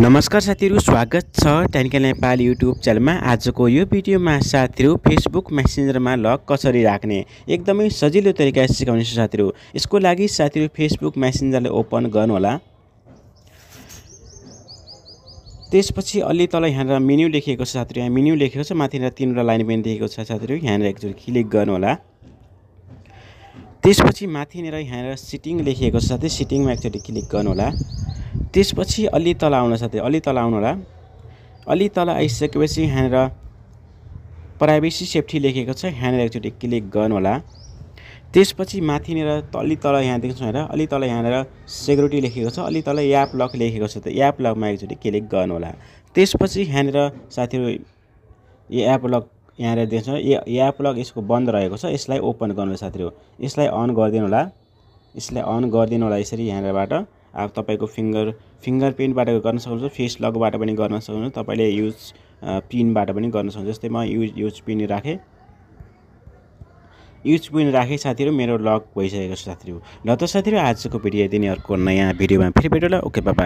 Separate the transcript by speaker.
Speaker 1: नमस्कार साथीहरु, स्वागत छ टेक्निकल नेपाल युट्युब च्यानलमा। आजको यो भिडियोमा साथीहरु फेसबुक मेसेन्जरमा लक कसरी राख्ने एकदमै सजिलो तरिका सिकाउने छु साथीहरु। यसको लागि साथीहरु फेसबुक मेसेन्जरले ओपन गर्नु होला। त्यसपछि अलि तल यहाँ मेन्यु लेखिएको छ साथीहरु, यहाँ मेन्यु लेखेको छ, माथितिर तीनवटा लाइन पनि देखेको छ साथीहरु। यहाँ एकचोटी क्लिक गर्नु होला। त्यसपछि माथिनेर यहाँ सेटिङ लेखिएको छ साथै, सेटिङमा एकचोटी क्लिक गर्नु होला। त्यसपछि अलि तल आउन साथै, अलि तल आउनु होला। अलि तल आइसकेपछि यहाँ प्राइभेसी सेफ्टी लेखेको छ, यहाँ एकचोटी क्लिक गर्नु होला। त्यसपछि माथिनेर अलि तल यहाँ देख्छौं, हेर अलि तल यहाँ सेक्युरिटी लेखेको छ, अलि तल एप लक लेखेको छ, त एप लकमा एकचोटी क्लिक गर्नु होला। त्यसपछि यहाँ साथीहरु यो एप लक यहाँ देख्छौं, यो एप लक यसको बन्द रहेको छ, यसलाई ओपन गर्नु साथीहरु। यसलाई अन गरिदिनु होला, यसलाई अन गरिदिनु होला। यसरी यहाँबाट अब तपाईको फिंगरप्रिन्टबाट गर्न सक्नुहुन्छ, फेस लकबाट पनि गर्न सक्नुहुन्छ, तपाईले युज पिनबाट पनि गर्न सक्नुहुन्छ। जस्तै म युज पिन राखे, युज पिन राखे साथीहरु, मेरो लक भइसकेको छ साथीहरु। ल त साथीहरु, आजको भिडियो यति नै। अर्को नयाँ भिडियोमा फेरि भेटौँला। Okay, bye bye.